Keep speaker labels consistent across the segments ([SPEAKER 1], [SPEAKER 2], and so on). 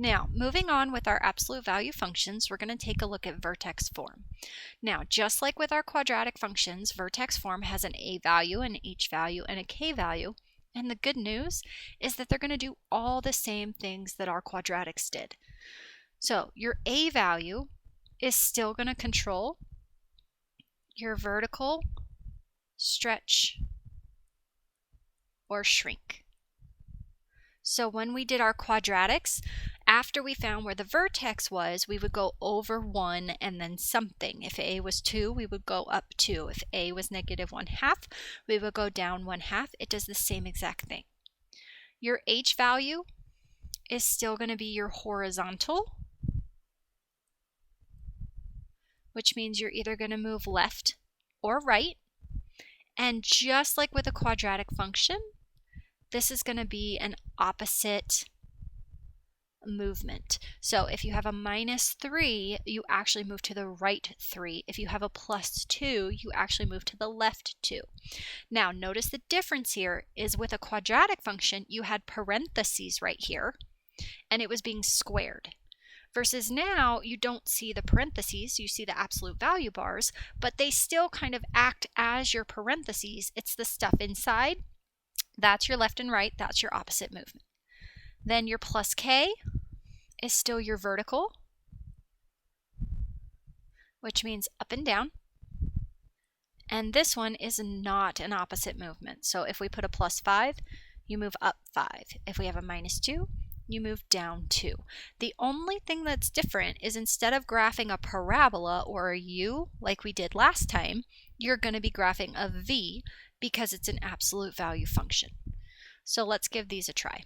[SPEAKER 1] Now, moving on with our absolute value functions, we're going to take a look at vertex form. Now, just like with our quadratic functions, vertex form has an a value, an h value, and a k value. And the good news is that they're going to do all the same things that our quadratics did. So your a value is still going to control your vertical, stretch, or shrink. So when we did our quadratics, after we found where the vertex was, we would go over 1 and then something. If a was 2, we would go up 2. If a was negative 1/2, we would go down 1/2. It does the same exact thing. Your h value is still going to be your horizontal, which means you're either going to move left or right. And just like with a quadratic function, this is going to be an opposite movement. So if you have a -3, you actually move to the right 3. If you have a +2, you actually move to the left 2. Now notice the difference here is with a quadratic function, you had parentheses right here, and it was being squared. Versus now, you don't see the parentheses, you see the absolute value bars, but they still kind of act as your parentheses. It's the stuff inside. That's your left and right, that's your opposite movement. Then your plus k is still your vertical, which means up and down. And this one is not an opposite movement. So if we put a +5, you move up 5. If we have a -2, you move down 2. The only thing that's different is instead of graphing a parabola or a U like we did last time, you're going to be graphing a V because it's an absolute value function. So let's give these a try.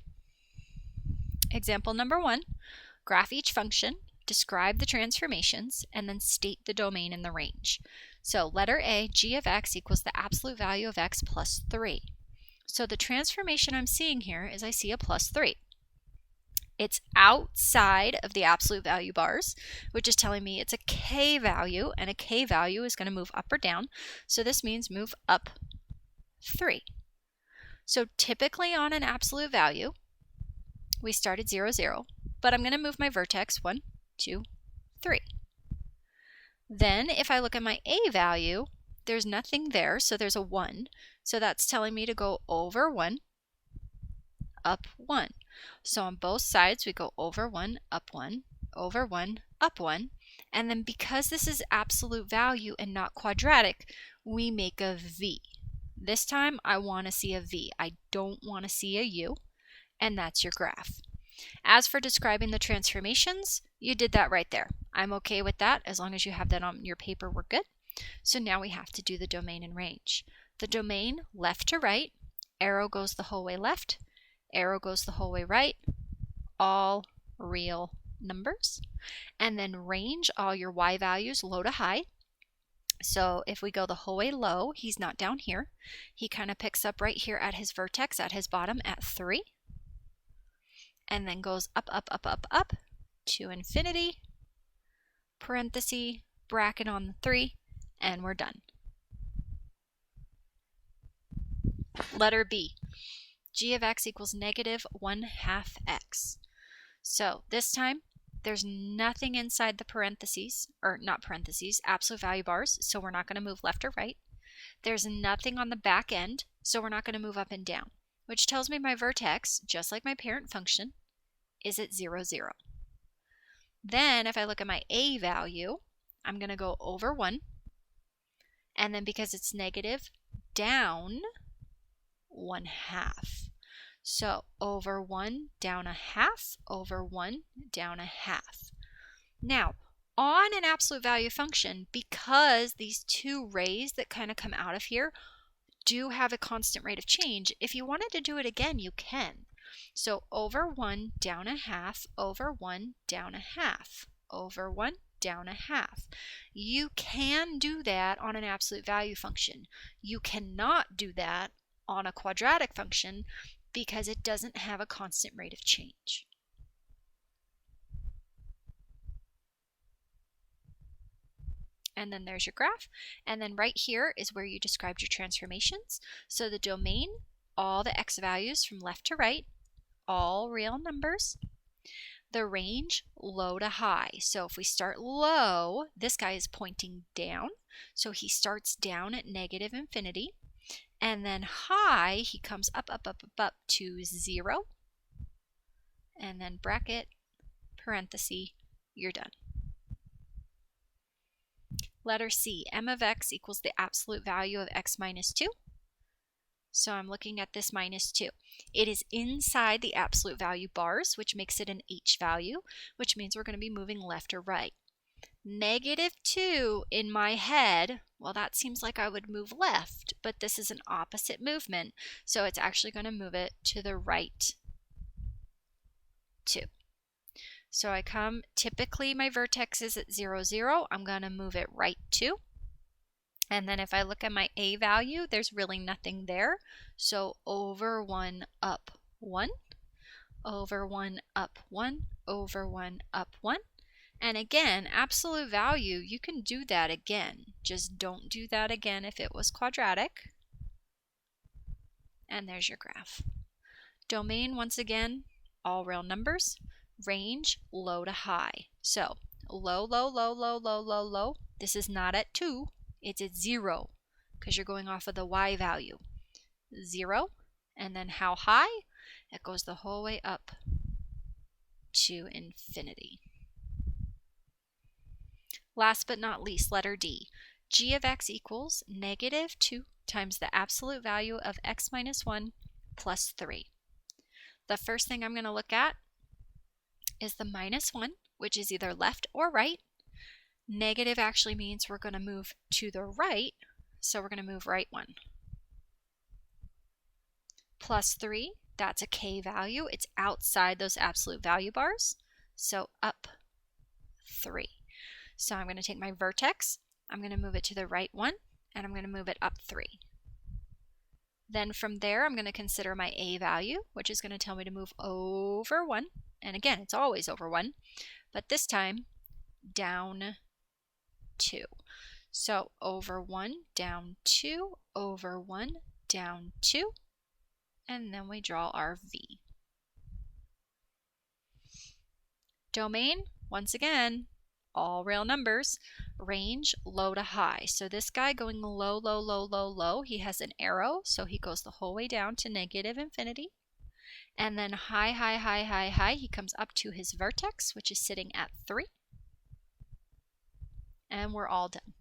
[SPEAKER 1] Example number 1, graph each function, describe the transformations, and then state the domain and the range. So letter A, g of x equals the absolute value of x plus 3. So the transformation I'm seeing here is I see a +3. It's outside of the absolute value bars, which is telling me it's a k value, and a k value is going to move up or down. So this means move up 3. So typically on an absolute value, we start at 0, 0, but I'm going to move my vertex 1, 2, 3. Then if I look at my a value, there's nothing there, so there's a 1. So that's telling me to go over 1, up 1. So on both sides, we go over 1, up 1, over 1, up 1. And then because this is absolute value and not quadratic, we make a V. This time I want to see a V. I don't want to see a U. And that's your graph. As for describing the transformations, you did that right there. I'm okay with that. As long as you have that on your paper, we're good. So now we have to do the domain and range. The domain, left to right, arrow goes the whole way left, arrow goes the whole way right, all real numbers. And then range, all your y values, low to high. So if we go the whole way low, he's not down here. He kind of picks up right here at his vertex, at his bottom at 3. And then goes up, up, up, up, up to infinity, parenthesis, bracket on the 3, and we're done. Letter B, g of x equals -1/2 x. So this time, there's nothing inside the parentheses, or not parentheses, absolute value bars, so we're not going to move left or right. There's nothing on the back end, so we're not going to move up and down, which tells me my vertex, just like my parent function, is at 0, 0. Then if I look at my a value, I'm going to go over 1, and then because it's negative, down 1/2. So over 1, down 1/2, over 1, down 1/2. Now, on an absolute value function, because these two rays that kind of come out of here do have a constant rate of change, if you wanted to do it again, you can. So over 1, down 1/2, over 1, down 1/2, over 1, down 1/2. You can do that on an absolute value function. You cannot do that on a quadratic function because it doesn't have a constant rate of change. And then there's your graph. And then right here is where you described your transformations. So the domain, all the x values from left to right, all real numbers. The range, low to high. So if we start low, this guy is pointing down. So he starts down at negative infinity. And then high, he comes up, up, up, up, up to 0. And then bracket, parenthesis, you're done. Letter C, m of x equals the absolute value of x minus 2. So I'm looking at this minus 2. It is inside the absolute value bars, which makes it an h value, which means we're going to be moving left or right. Negative 2 in my head, well, that seems like I would move left, but this is an opposite movement, so it's actually going to move it to the right 2. So I come, typically my vertex is at 0, 0. I'm going to move it right 2. And then if I look at my a value, there's really nothing there. So over 1, up 1, over 1, up 1, over 1, up 1. And again, absolute value, you can do that again. Just don't do that again if it was quadratic. And there's your graph. Domain, once again, all real numbers. Range, low to high. So low, low, low, low, low, low, low. This is not at 2. It's at 0 because you're going off of the y value. 0. And then how high? It goes the whole way up to infinity. Last but not least, letter D. G of x equals negative 2 times the absolute value of x minus 1 plus 3. The first thing I'm going to look at is the minus 1, which is either left or right. Negative actually means we're going to move to the right, so we're going to move right 1. Plus 3, that's a k value. It's outside those absolute value bars, so up 3. So I'm going to take my vertex, I'm going to move it to the right 1, and I'm going to move it up 3. Then from there, I'm going to consider my a value, which is going to tell me to move over 1. And again, it's always over 1, but this time down 2. So over 1, down 2, over 1, down 2, and then we draw our V. Domain, once again, all real numbers. Range, low to high. So this guy going low, low, low, low, low, he has an arrow, so he goes the whole way down to negative infinity. And then high, high, high, high, high, he comes up to his vertex, which is sitting at 3. And we're all done.